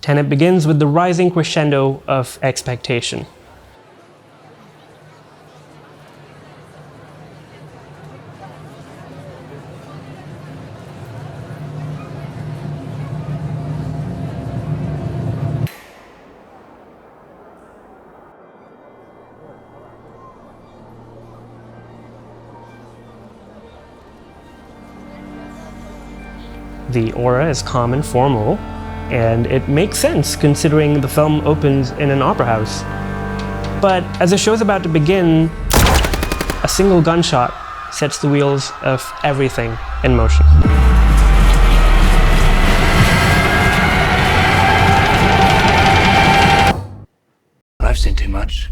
Tenet begins with the rising crescendo of expectation. The aura is calm and formal, and it makes sense considering the film opens in an opera house. But as the show's about to begin, a single gunshot sets the wheels of everything in motion. I've seen too much.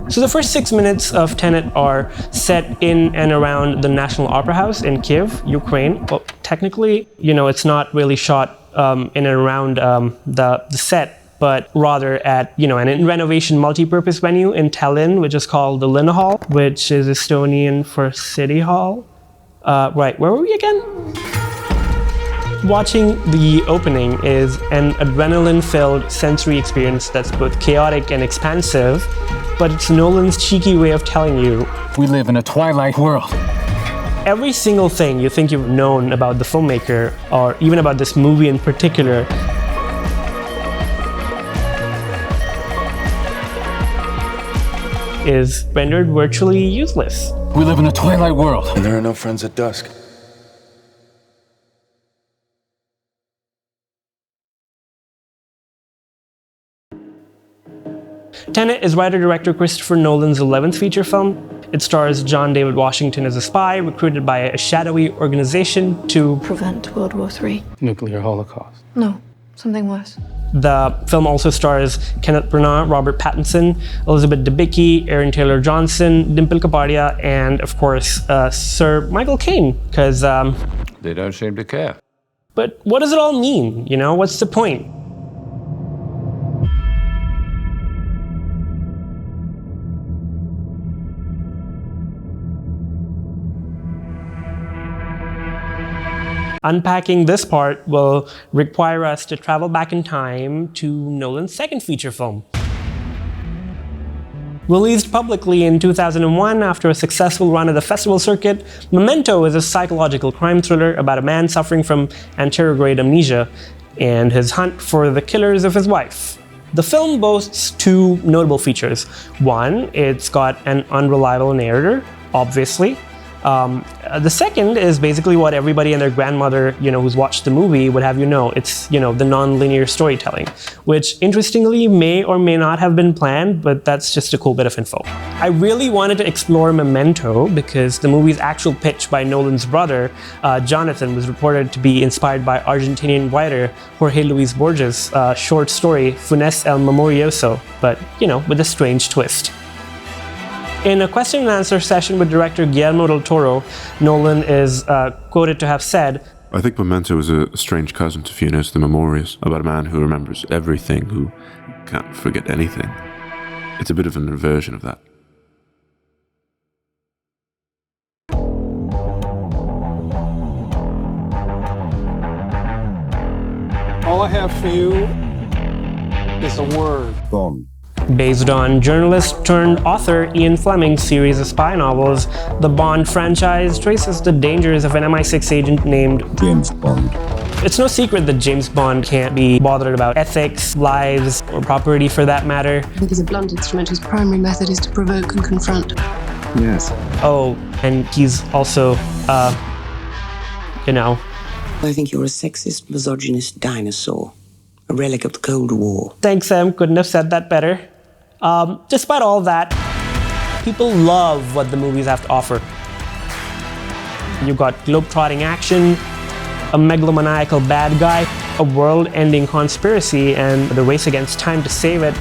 So the first 6 minutes of Tenet are set in and around the National Opera House in Kiev, Ukraine. Well, technically, it's not really shot in and around the set, but rather at, an in-renovation multi-purpose venue in Tallinn, which is called the Linna Hall, which is Estonian for City Hall. Right, where were we again? Watching the opening is an adrenaline-filled sensory experience that's both chaotic and expansive, but it's Nolan's cheeky way of telling you, we live in a twilight world. Every single thing you think you've known about the filmmaker, or even about this movie in particular, is rendered virtually useless. We live in a twilight world. And there are no friends at dusk. Tenet is writer-director Christopher Nolan's 11th feature film. It stars John David Washington as a spy recruited by a shadowy organization to prevent World War III. Nuclear holocaust. No, something worse. The film also stars Kenneth Branagh, Robert Pattinson, Elizabeth Debicki, Aaron Taylor-Johnson, Dimple Kapadia, and of course, Sir Michael Caine, because they don't seem to care. But what does it all mean? What's the point? Unpacking this part will require us to travel back in time to Nolan's second feature film. Released publicly in 2001 after a successful run at the festival circuit, Memento is a psychological crime thriller about a man suffering from anterograde amnesia and his hunt for the killers of his wife. The film boasts two notable features. One, it's got an unreliable narrator, obviously. The second is basically what everybody and their grandmother, who's watched the movie would have you know. It's, the non-linear storytelling, which interestingly may or may not have been planned, but that's just a cool bit of info. I really wanted to explore Memento because the movie's actual pitch by Nolan's brother, Jonathan, was reported to be inspired by Argentinian writer Jorge Luis Borges' short story Funes el Memorioso, but, with a strange twist. In a question and answer session with director Guillermo del Toro, Nolan is quoted to have said, I think Memento is a strange cousin to Funes the Memorious, about a man who remembers everything, who can't forget anything. It's a bit of an inversion of that. All I have for you is a word. Bond. Based on journalist-turned-author Ian Fleming's series of spy novels, the Bond franchise traces the dangers of an MI6 agent named James Bond. It's no secret that James Bond can't be bothered about ethics, lives, or property for that matter. I think he's a blunt instrument whose primary method is to provoke and confront. Yes. Oh, and he's also, I think you're a sexist, misogynist dinosaur. A relic of the Cold War. Thanks, Sam. Couldn't have said that better. Despite all that, people love what the movies have to offer. You've got globe-trotting action, a megalomaniacal bad guy, a world-ending conspiracy, and the race against time to save it,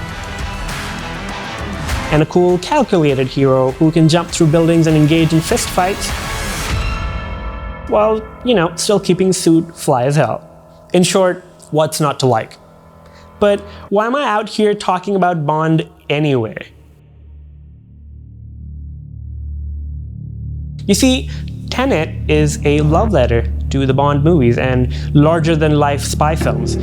and a cool, calculated hero who can jump through buildings and engage in fistfights, while, still keeping suit fly as hell. In short, what's not to like. But why am I out here talking about Bond anyway? You see, Tenet is a love letter to the Bond movies and larger-than-life spy films.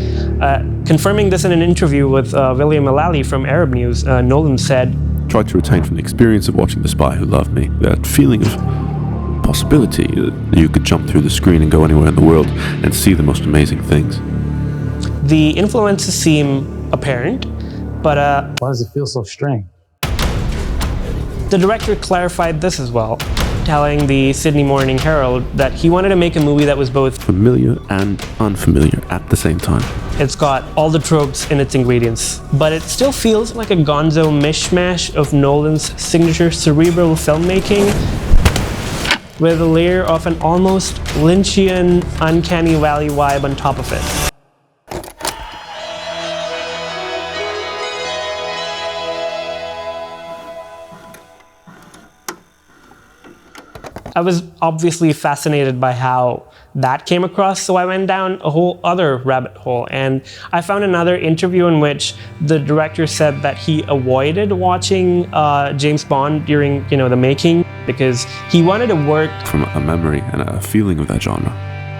Confirming this in an interview with William Mullally from Arab News, Nolan said, Tried to retain from the experience of watching The Spy Who Loved Me, that feeling of possibility that you could jump through the screen and go anywhere in the world and see the most amazing things. The influences seem apparent, but Why does it feel so strange? the director clarified this as well, telling the Sydney Morning Herald that he wanted to make a movie that was both Familiar and unfamiliar at the same time. it's got all the tropes in its ingredients, but it still feels like a gonzo mishmash of Nolan's signature cerebral filmmaking with a layer of an almost Lynchian, uncanny valley vibe on top of it. I was obviously fascinated by how that came across, so I went down a whole other rabbit hole, and I found another interview in which the director said that he avoided watching James Bond during, the making because he wanted to work From a memory and a feeling of that genre,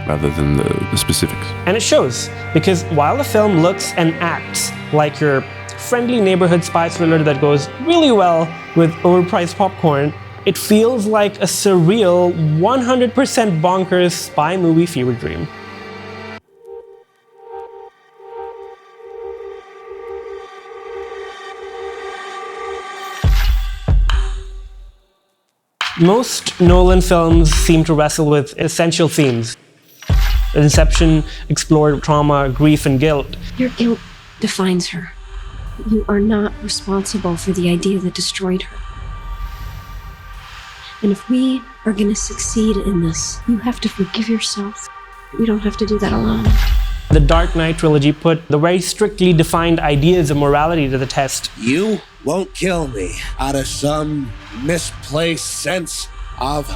rather than the specifics. And it shows, because while the film looks and acts like your friendly neighborhood spy thriller that goes really well with overpriced popcorn, it feels like a surreal, 100% bonkers spy movie fever dream. Most Nolan films seem to wrestle with essential themes. Inception explored trauma, grief, and guilt. Your guilt defines her. You are not responsible for the idea that destroyed her. And if we are going to succeed in this, you have to forgive yourself. You don't have to do that alone. The Dark Knight trilogy put the very strictly defined ideas of morality to the test. You won't kill me out of some misplaced sense of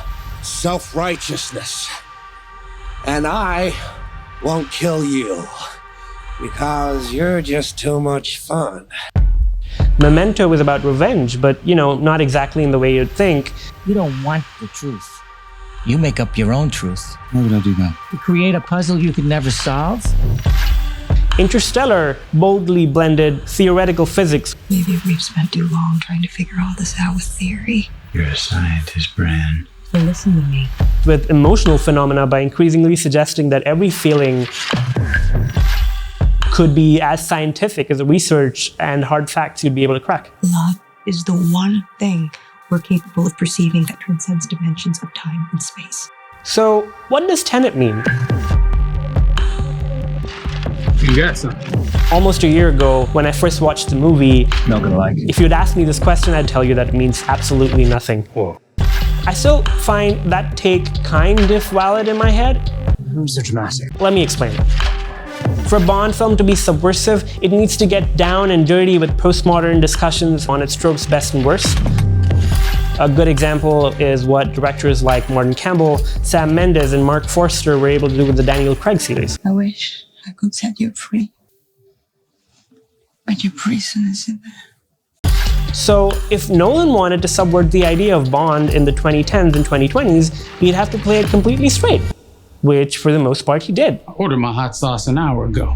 self-righteousness. And I won't kill you because you're just too much fun. Memento was about revenge, but, not exactly in the way you'd think. You don't want the truth. You make up your own truth. How would I do that? You create a puzzle you could never solve. Interstellar boldly blended theoretical physics Maybe we've spent too long trying to figure all this out with theory. You're a scientist, Bran. So listen to me. with emotional phenomena by increasingly suggesting that every feeling could be as scientific as the research and hard facts you'd be able to crack. Love is the one thing we're capable of perceiving that transcends dimensions of time and space. So, what does Tenet mean? You got something. Almost a year ago, when I first watched the movie, Not gonna like it. if you'd asked me this question, I'd tell you that it means absolutely nothing. Whoa. I still find that take kind of valid in my head. Who's so dramatic? Let me explain. For a Bond film to be subversive, it needs to get down and dirty with postmodern discussions on its tropes best and worst. A good example is what directors like Martin Campbell, Sam Mendes, and Mark Forster were able to do with the Daniel Craig series. I wish I could set you free. But your prison is in there. So if Nolan wanted to subvert the idea of Bond in the 2010s and 2020s, he'd have to play it completely straight, which for the most part he did. I ordered my hot sauce an hour ago.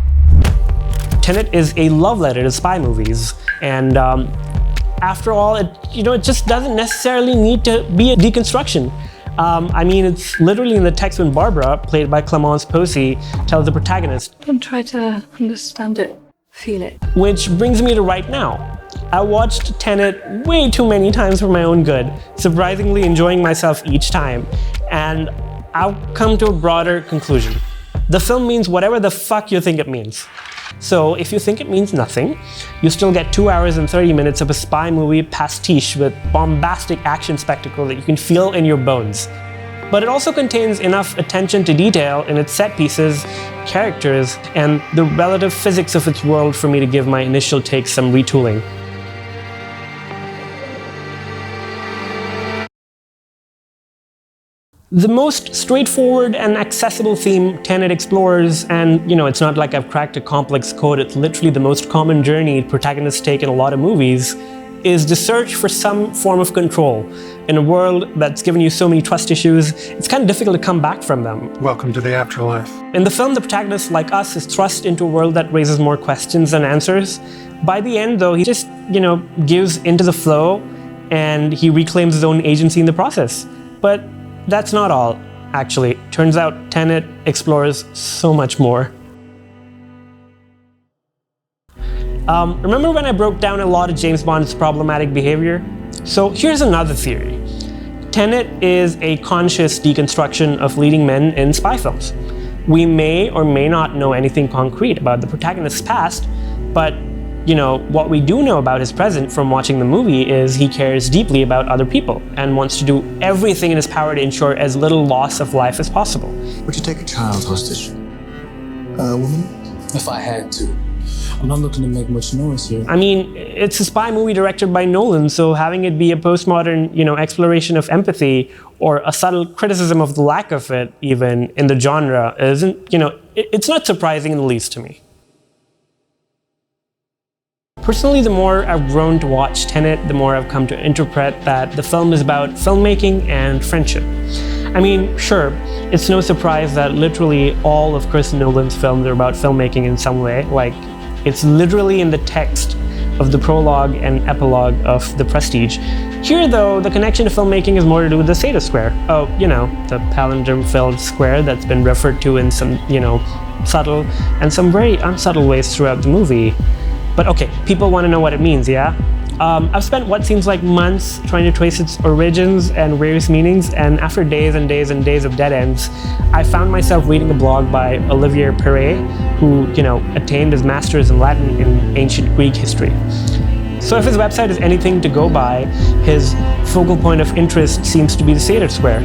Tenet is a love letter to spy movies, and after all, it just doesn't necessarily need to be a deconstruction. It's literally in the text when Barbara, played by Clemence Posey, tells the protagonist. Don't try to understand it. Feel it. Which brings me to right now. I watched Tenet way too many times for my own good, surprisingly enjoying myself each time, and I'll come to a broader conclusion. The film means whatever the fuck you think it means. So if you think it means nothing, you still get 2 hours and 30 minutes of a spy movie pastiche with bombastic action spectacle that you can feel in your bones. But it also contains enough attention to detail in its set pieces, characters, and the relative physics of its world for me to give my initial take some retooling. The most straightforward and accessible theme Tenet explores, and it's not like I've cracked a complex code, it's literally the most common journey protagonists take in a lot of movies, is the search for some form of control. In a world that's given you so many trust issues, it's kind of difficult to come back from them. Welcome to the afterlife. In the film, the protagonist, like us, is thrust into a world that raises more questions than answers. By the end, though, he just, gives into the flow, and he reclaims his own agency in the process. But that's not all, actually. Turns out Tenet explores so much more. Remember when I broke down a lot of James Bond's problematic behavior? So here's another theory. Tenet is a conscious deconstruction of leading men in spy films. We may or may not know anything concrete about the protagonist's past, but what we do know about his present from watching the movie is he cares deeply about other people and wants to do everything in his power to ensure as little loss of life as possible. Would you take a child hostage? A woman? If I had to. I'm not looking to make much noise here. I mean, it's a spy movie directed by Nolan, so having it be a postmodern, exploration of empathy or a subtle criticism of the lack of it, even in the genre, isn't, it's not surprising in the least to me. Personally, the more I've grown to watch Tenet, the more I've come to interpret that the film is about filmmaking and friendship. I mean, sure, it's no surprise that literally all of Chris Nolan's films are about filmmaking in some way. Like, it's literally in the text of the prologue and epilogue of The Prestige. Here, though, the connection to filmmaking is more to do with the SATOR square. Oh, the palindrome-filled square that's been referred to in some, subtle and some very unsubtle ways throughout the movie. But okay, people want to know what it means, yeah? I've spent what seems like months trying to trace its origins and various meanings, and after days and days and days of dead ends, I found myself reading a blog by Olivier Perret, who, attained his master's in Latin in ancient Greek history. So if his website is anything to go by, his focal point of interest seems to be the SATOR square.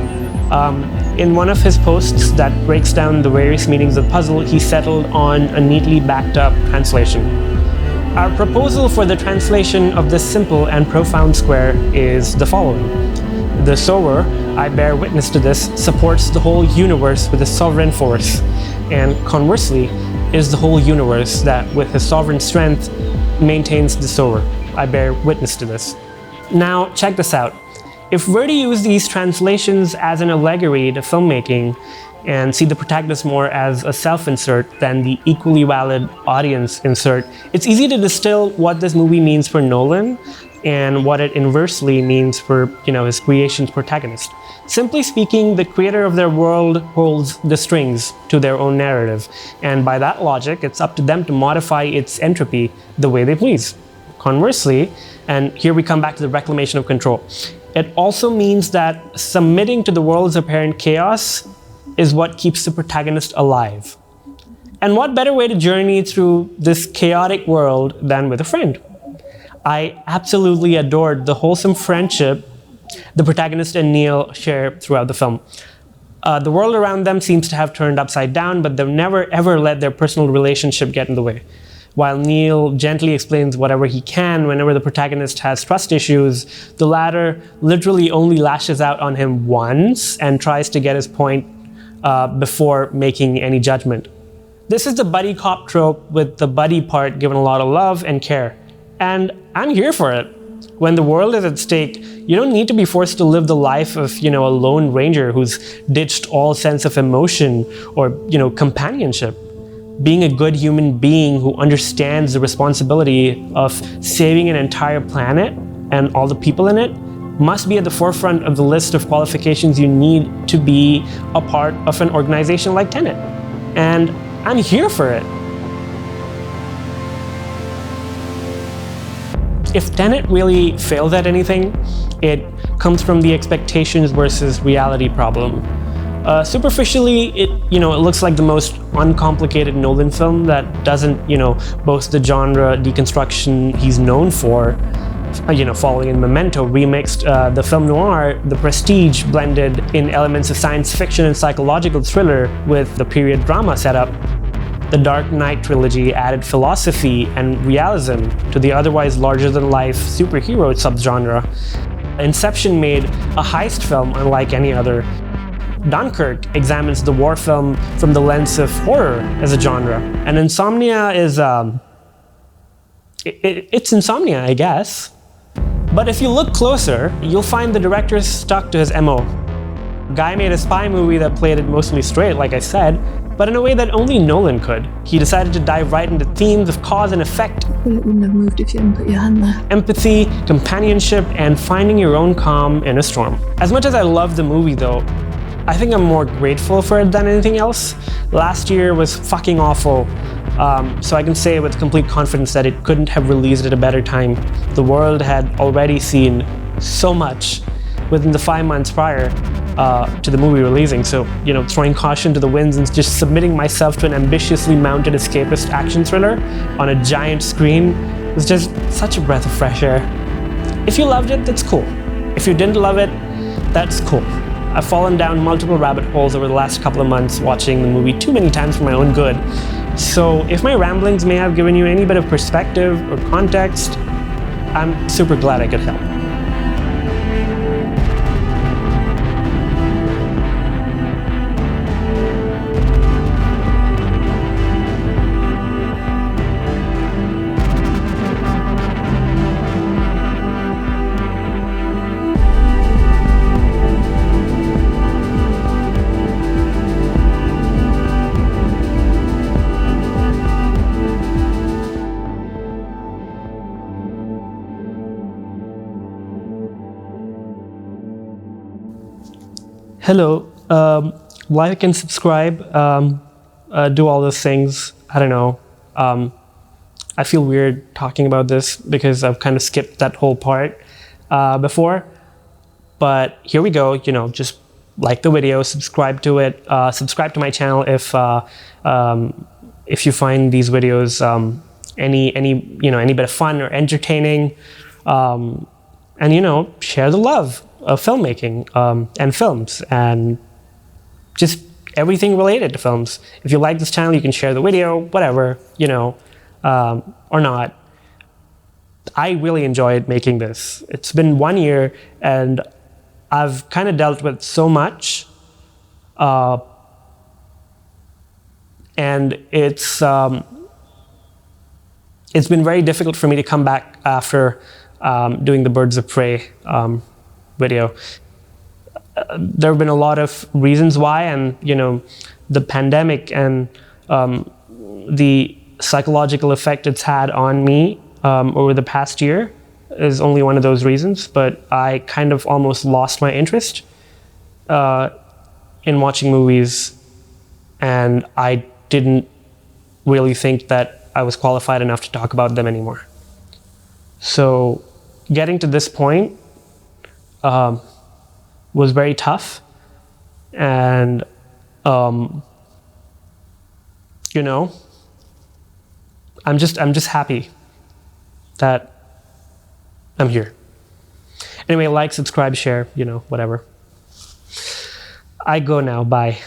In one of his posts that breaks down the various meanings of the puzzle, he settled on a neatly backed up translation. Our proposal for the translation of this simple and profound square is the following. The sower, I bear witness to this, supports the whole universe with a sovereign force, and conversely, is the whole universe that, with his sovereign strength, maintains the sower. I bear witness to this. Now, check this out. If we're to use these translations as an allegory to filmmaking, and see the protagonist more as a self-insert than the equally valid audience insert, it's easy to distill what this movie means for Nolan and what it inversely means for, his creation's protagonist. Simply speaking, the creator of their world holds the strings to their own narrative, and by that logic, it's up to them to modify its entropy the way they please. Conversely, and here we come back to the reclamation of control, it also means that submitting to the world's apparent chaos is what keeps the protagonist alive. And what better way to journey through this chaotic world than with a friend? I absolutely adored the wholesome friendship the protagonist and Neil share throughout the film. The world around them seems to have turned upside down, but they've never ever let their personal relationship get in the way. While Neil gently explains whatever he can whenever the protagonist has trust issues, the latter literally only lashes out on him once and tries to get his point before making any judgment. This is the buddy cop trope with the buddy part given a lot of love and care. And I'm here for it. When the world is at stake, you don't need to be forced to live the life of, a lone ranger who's ditched all sense of emotion or, companionship. Being a good human being who understands the responsibility of saving an entire planet and all the people in it must be at the forefront of the list of qualifications you need to be a part of an organization like Tenet. And I'm here for it. If Tenet really fails at anything, it comes from the expectations versus reality problem. Superficially, it looks like the most uncomplicated Nolan film that doesn't, boast the genre deconstruction he's known for. Following in Memento, remixed the film noir, The Prestige, blended in elements of science fiction and psychological thriller with the period drama setup. The Dark Knight trilogy added philosophy and realism to the otherwise larger-than-life superhero subgenre. Inception made a heist film unlike any other. Dunkirk examines the war film from the lens of horror as a genre. And Insomnia is, it's Insomnia, I guess. But if you look closer, you'll find the director stuck to his MO. Guy made a spy movie that played it mostly straight, like I said, but in a way that only Nolan could. He decided to dive right into themes of cause and effect, Bullet wouldn't have moved if you hadn't put your hand there. empathy, companionship, and finding your own calm in a storm. As much as I love the movie though, I think I'm more grateful for it than anything else. Last year was fucking awful, so I can say with complete confidence that it couldn't have released at a better time. The world had already seen so much within the 5 months prior to the movie releasing. So, you know, throwing caution to the winds and just submitting myself to an ambitiously mounted escapist action thriller on a giant screen was just such a breath of fresh air. If you loved it, that's cool. If you didn't love it, that's cool. I've fallen down multiple rabbit holes over the last couple of months watching the movie too many times for my own good. So if my ramblings may have given you any bit of perspective or context, I'm super glad I could help. Hello, like and subscribe, do all those things. I don't know. I feel weird talking about this because I've kind of skipped that whole part before. But here we go, you know, just like the video, subscribe to it, subscribe to my channel if you find these videos any bit of fun or entertaining, and you know, share the love of filmmaking and films and just everything related to films. If you like this channel, you can share the video, whatever, you know, or not. I really enjoyed making this. It's been 1 year and I've kind of dealt with so much, and it's been very difficult for me to come back after doing the Birds of Prey video. There have been a lot of reasons why, and you know, the pandemic and the psychological effect it's had on me over the past year is only one of those reasons, but I kind of almost lost my interest in watching movies, and I didn't really think that I was qualified enough to talk about them anymore. So getting to this point was very tough, and you know, I'm just happy that I'm here. Anyway, like, subscribe, share, you know, whatever. I go now, bye.